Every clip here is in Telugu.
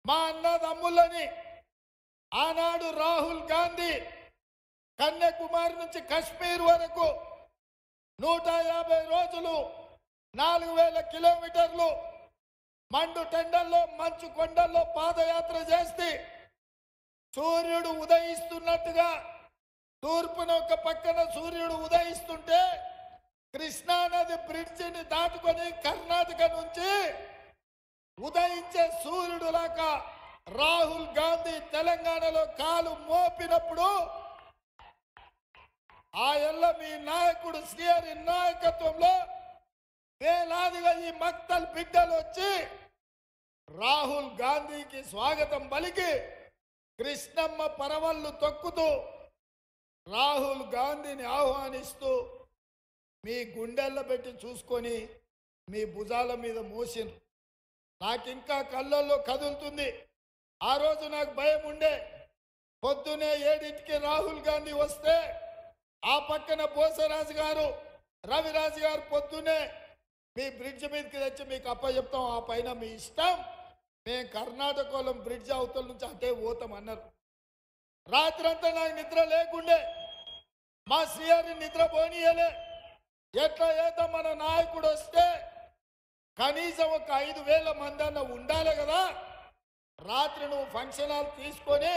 మా అన్నదమ్ములని ఆనాడు రాహుల్ గాంధీ కన్యాకుమారి నుంచి కశ్మీర్ వరకు 150 రోజులు 4000 కిలోమీటర్లు మండు టెండల్లో మంచు కొండల్లో పాదయాత్ర చేస్తే సూర్యుడు ఉదయిస్తున్నట్టుగా తూర్పున ఒక పక్కన సూర్యుడు ఉదయిస్తుంటే కృష్ణానది బ్రిడ్జిని దాటుకొని కర్ణాటక నుంచి ఉదయించే సూర్యుడు లాగా రాహుల్ గాంధీ తెలంగాణలో కాలు మోపినప్పుడు ఆ ఎల్ల మీ నాయకుడు శ్రీహరి నాయకత్వంలో వేలాదిగా ఈ మక్తల్ బిడ్డలు వచ్చి రాహుల్ గాంధీకి స్వాగతం పలికి కృష్ణమ్మ పరవళ్ళు తొక్కుతూ రాహుల్ గాంధీని ఆహ్వానిస్తూ మీ గుండెల్లో పెట్టి చూసుకొని మీ భుజాల మీద మోసిను. నాకింకా కళ్ళల్లో కదులుతుంది. ఆ రోజు నాకు భయం ఉండే. పొద్దునే 7ంటికి రాహుల్ గాంధీ వస్తే ఆ పక్కన బోసరాజు గారు రవిరాజు గారు పొద్దునే మీ బ్రిడ్జ్ మీదకి తెచ్చి మీకు అప్పచెప్తాం, ఆ పైన మీ ఇష్టం, మేము కర్ణాటకలో బ్రిడ్జ్ అవతల నుంచి అటే పోతాం అన్నారు. రాత్రంతా నాకు నిద్ర లేకుండే. మా శ్రీహరి నిద్ర పోనీయలే. ఎట్లా ఏదో మన నాయకుడు వస్తే కనీసం ఒక 5000 మంది అన్న ఉండాలి కదా. రాత్రి నువ్వు ఫంక్షన్ హాల్ తీసుకొని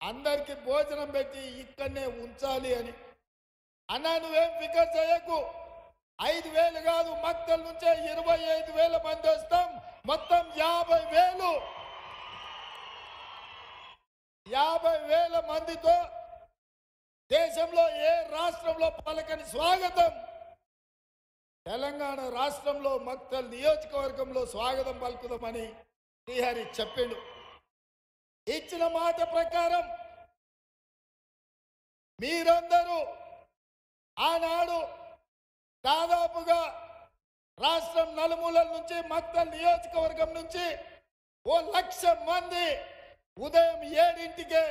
అందరికి భోజనం పెట్టి ఇక్కడనే ఉంచాలి అని అన్నా. నువ్వేం ఫికర్ చేయకు. 5000 కాదు, మక్తల్ నుంచే 25,000 మంది వస్తాం. మొత్తం 50,000 మందితో దేశంలో ఏ రాష్ట్రంలో పలకని స్వాగతం తెలంగాణ రాష్ట్రంలో మక్తల్ నియోజకవర్గంలో స్వాగతం పలుకుదామని శ్రీహరి చెప్పిండు. ఇచ్చిన మాట ప్రకారం మీరందరూ ఆనాడు దాదాపుగా రాష్ట్రం నలుమూలల నుంచి మక్తల్ నియోజకవర్గం నుంచి 1,00,000 మంది ఉదయం 7ంటికే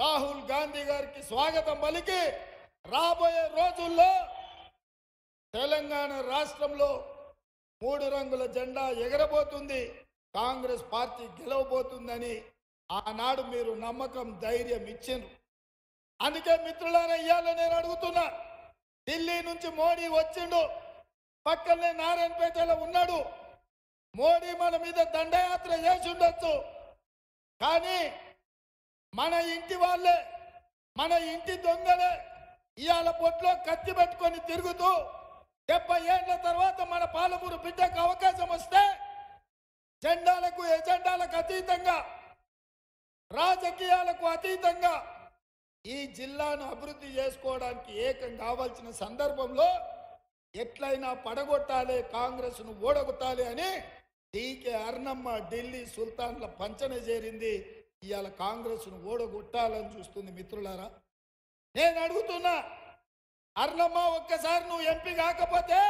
రాహుల్ గాంధీ గారికి స్వాగతం పలికి రాబోయే రోజుల్లో తెలంగాణ రాష్ట్రంలో 3 రంగుల జెండా ఎగరబోతుంది, కాంగ్రెస్ పార్టీ గెలవబోతుందని ఆనాడు మీరు నమ్మకం ధైర్యం ఇచ్చిండ్రు. అందుకే మిత్రులారా ఇయ్యాల నేను అడుగుతున్నా, ఢిల్లీ నుంచి మోడీ వచ్చిండు, పక్కనే నారాయణపేటలో ఉన్నాడు. మోడీ మన మీద దండయాత్ర చేసి ఉండొచ్చు, కానీ మన ఇంటి వాళ్ళే, మన ఇంటి దొంగలే ఇవాళ బొట్లో కత్తి పెట్టుకొని తిరుగుతూ 70 ఏళ్ల తర్వాత మన పాలమూరు బిడ్డకు అవకాశం వస్తే జెండాలకు ఎజెండాలకు అతీతంగా రాజకీయాలకు అతీతంగా ఈ జిల్లాను అభివృద్ధి చేసుకోవడానికి ఏకం కావాల్సిన సందర్భంలో ఎట్లయినా పడగొట్టాలి, కాంగ్రెస్ను ఓడగొట్టాలి అని టీకే అర్ణమ్మ ఢిల్లీ సుల్తాన్ల పంచన చేరింది. ఇవాళ కాంగ్రెస్ను ఓడగొట్టాలని చూస్తుంది. మిత్రులారా నేను అడుగుతున్నా, అర్ణమ్మ ఒక్కసారి నువ్వు ఎంపీ కాకపోతే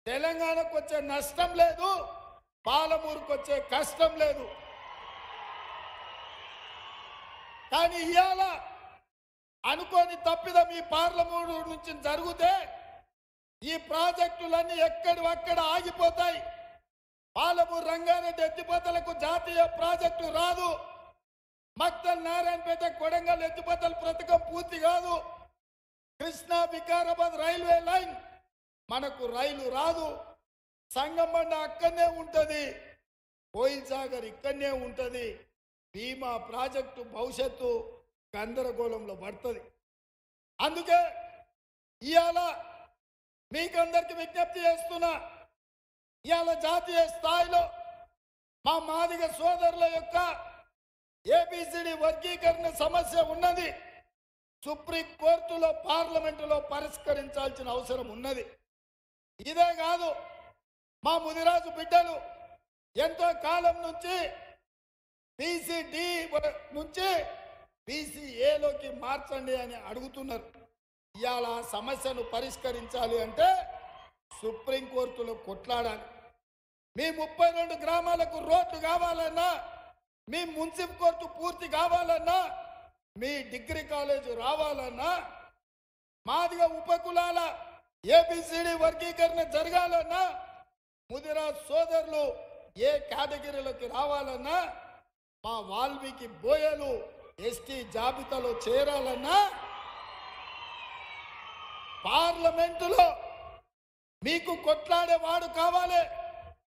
తెలంగాణకు వచ్చే నష్టం లేదు, పాలమూరుకు వచ్చే కష్టం లేదు. కానీ ఇవాళ అనుకోని తప్పిదం ఈ పార్లమెంటు నుంచి జరిగితే ఈ ప్రాజెక్టులన్నీ ఎక్కడివక్కడ ఆగిపోతాయి. పాలమూరు రంగారెడ్డి ఎత్తిపోతలకు జాతీయ ప్రాజెక్టు రాదు. మక్తల్ నారాయణపేట కొడంగల్ ఎత్తిపోతల పథకం పూర్తి కాదు. కృష్ణా వికారాబాద్ రైల్వే లైన్ మనకు రైలు రాదు. సంగమండ అక్కడనే ఉంటుంది, కోయిల్ సాగర్ ఇక్కడనే ఉంటుంది. భీమా ప్రాజెక్టు భవిష్యత్తు గందరగోళంలో పడుతుంది. అందుకే ఇవాళ మీకందరికి విజ్ఞప్తి చేస్తున్నా, ఇవాళ జాతీయ స్థాయిలో మా మాదిగ సోదరుల యొక్క ఏబిసిడి వర్గీకరణ సమస్య ఉన్నది. సుప్రీంకోర్టులో పార్లమెంటులో పరిష్కరించాల్సిన అవసరం ఉన్నది. ఇదే కాదు, మా ముదిరాజు బిడ్డలు ఎంతో కాలం నుంచి బీసీడీ నుంచి బీసీఏలోకి మార్చండి అని అడుగుతున్నారు. ఇవాళ ఆ సమస్యను పరిష్కరించాలి అంటే సుప్రీంకోర్టులో కొట్లాడాలి. మీ 32 గ్రామాలకు రోడ్లు కావాలన్నా, మీ మున్సిపల్ కోర్టు పూర్తి కావాలన్నా, మీ డిగ్రీ కాలేజీ రావాలన్నా, మాదిగా ఉపకులాల ఏబిసిడి వర్గీకరణ జరగాలన్నా, ముదిరాజ్ సోదరులు ఏ కేటగిరీలోకి రావాలన్నా మా వాల్మీకి బోయలు ఎస్టీ జాబితాలో చేరాలన్నా పార్లమెంటులో మీకు కొట్లాడేవాడు కావాలి,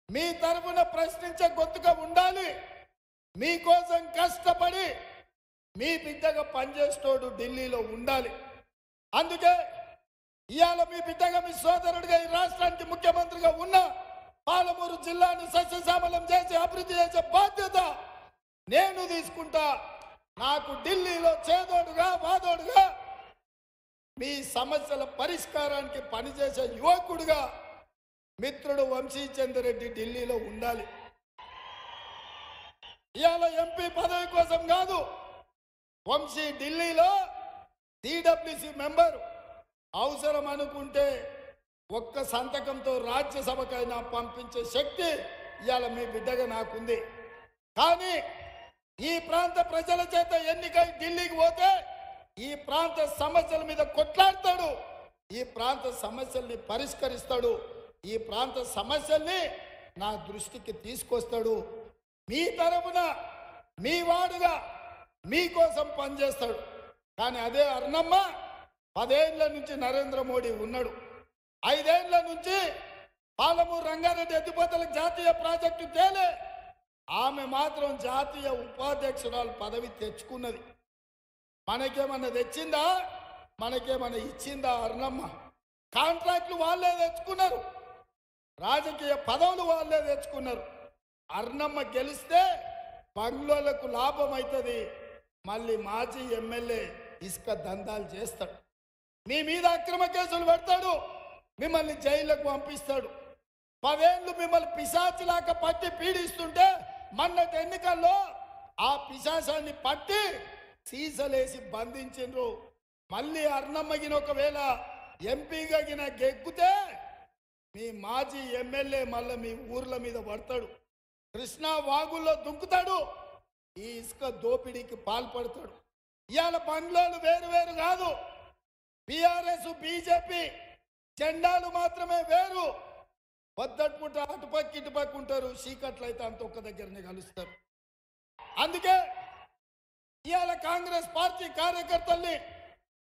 మీ తరఫున ప్రశ్నించే గొంతుగా ఉండాలి, మీకోసం కష్టపడి మీ బిడ్డగా పనిచేస్తోడు ఢిల్లీలో ఉండాలి. అందుకే ఇవాళ మీ బిడ్డగా మీ సోదరుడిగా ఈ రాష్ట్రానికి ముఖ్యమంత్రిగా ఉన్న పాలమూరు జిల్లాను సస్యశ్యామలం చేసి అభివృద్ధి చేసే బాధ్యత నేను తీసుకుంటా. నాకు ఢిల్లీలో చేదోడుగా వాదోడుగా మీ సమస్యల పరిష్కారానికి పనిచేసే యువకుడుగా మిత్రుడు వంశీచంద్ర రెడ్డి ఢిల్లీలో ఉండాలి. ఇవాళ ఎంపీ పదవి కోసం కాదు, వంశీ ఢిల్లీలో టీడబ్ల్యూసీ మెంబర్ అవసరం అనుకుంటే ఒక్క సంతకంతో రాజ్యసభకైనా పంపించే శక్తి ఇవాళ మీ బిడ్డగా నాకుంది. కానీ ఈ ప్రాంత ప్రజల చేత ఎన్నికై ఢిల్లీకి పోతే ఈ ప్రాంత సమస్యల మీద కొట్లాడతాడు, ఈ ప్రాంత సమస్యల్ని పరిష్కరిస్తాడు, ఈ ప్రాంత సమస్యల్ని నా దృష్టికి తీసుకొస్తాడు. మీ తరపున మీ వాడుగా మీకోసం పనిచేస్తాడు. కానీ అదే అర్ణమ్మ 10 ఏళ్ల నుంచి నరేంద్ర మోడీ ఉన్నాడు, 5 ఏళ్ల నుంచి పాలమూరు రంగారెడ్డి ఎత్తిపోతలకు జాతీయ ప్రాజెక్టు తేలే ఆమె మాత్రం జాతీయ ఉపాధ్యక్షురాలు పదవి తెచ్చుకున్నది. మనకేమన్నా తెచ్చిందా? మనకేమన్నా ఇచ్చిందా? అర్ణమ్మ కాంట్రాక్ట్లు వాళ్ళే తెచ్చుకున్నారు, రాజకీయ పదవులు వాళ్ళే తెచ్చుకున్నారు. అర్ణమ్మ గెలిస్తే బంగ్లోలకు లాభం అవుతుంది, మళ్ళీ మాజీ ఎమ్మెల్యే ఇసుక దందాలు చేస్తాడు, మీ మీద అక్రమ కేసులు పెడతాడు, మిమ్మల్ని జైలుకు పంపిస్తాడు. 10 ఏళ్ళు మిమ్మల్ని పిశాచిలాగా పట్టి పీడిస్తుంటే మొన్నటి ఎన్నికల్లో ఆ పిశాచాన్ని పట్టి సీసలేసి బంధించిండ్రు. మళ్ళీ అర్ణమ్మగిన ఒకవేళ ఎంపీగా గిన గెక్కితే మీ మాజీ ఎమ్మెల్యే మళ్ళీ మీ ఊర్ల మీద పడతాడు, కృష్ణా వాగుల్లో దుంకుతాడు, ఈ ఇసుక దోపిడీకి పాల్పడతాడు. ఇవాళ బంగ్లాలు వేరు వేరు కాదు, బీఆర్ఎస్ బీజేపీ జెండాలు మాత్రమే వేరు. పొద్దట్పుట అటుపక్క ఇటుపక్క ఉంటారు, చీకట్లు అయితే అంత ఒక్క దగ్గరనే కలుస్తారు. అందుకే ఇవాళ కాంగ్రెస్ పార్టీ కార్యకర్తల్ని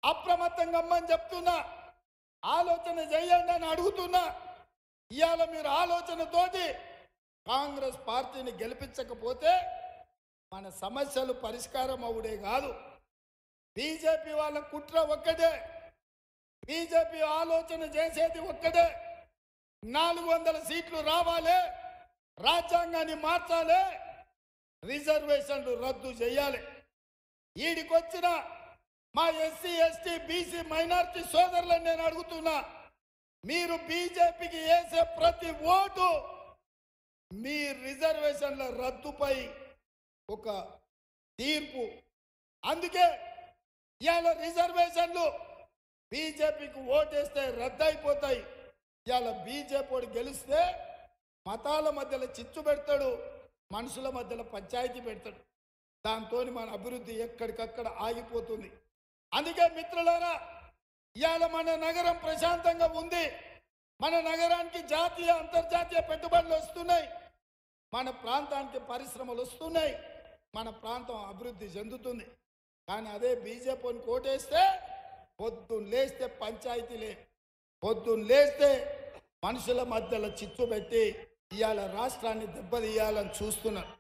అప్రమత్తంగా అమ్మని చెప్తున్నా, ఆలోచన చేయండి అని అడుగుతున్నా. ఇవాళ మీరు ఆలోచనతోటి కాంగ్రెస్ పార్టీని గెలిపించకపోతే మన సమస్యలు పరిష్కారం అవుడే కాదు. బీజేపీ వాళ్ళ కుట్ర ఒక్కటే, బీజేపీ ఆలోచన చేసేది ఒక్కటే, 400 సీట్లు రావాలి, రాజ్యాంగాన్ని మార్చాలి, రిజర్వేషన్లు రద్దు చేయాలి. ఈడికొచ్చిన మా ఎస్సీ ఎస్టీ బీసీ మైనారిటీ సోదరులను నేను అడుగుతున్నా, మీరు బీజేపీకి వేసే ప్రతి ఓటు మీ రిజర్వేషన్ల రద్దుపై ఒక తీర్పు. అందుకే ఇవాళ రిజర్వేషన్లు బీజేపీకి ఓటేస్తే రద్దయిపోతాయి. ఇవాళ బీజేపీ గెలిస్తే మతాల మధ్యలో చిచ్చు పెడతాడు, మనుషుల మధ్యలో పంచాయతీ పెడతాడు, దాంతో మన అభివృద్ధి ఎక్కడికక్కడ ఆగిపోతుంది. అందుకే మిత్రులారా, ఇవాళ మన నగరం ప్రశాంతంగా ఉంది, మన నగరానికి జాతీయ అంతర్జాతీయ పెట్టుబడులు వస్తున్నాయి, మన ప్రాంతానికి పరిశ్రమలు వస్తున్నాయి, మన ప్రాంతం అభివృద్ధి చెందుతుంది. కానీ అదే బీజేపీని కోటేస్తే పొద్దున్న లేస్తే పంచాయతీలే, పొద్దున్న లేస్తే మనుషుల మధ్యలో చిచ్చు పెట్టి ఇవాళ రాష్ట్రాన్ని దెబ్బతీయాలని చూస్తున్నారు.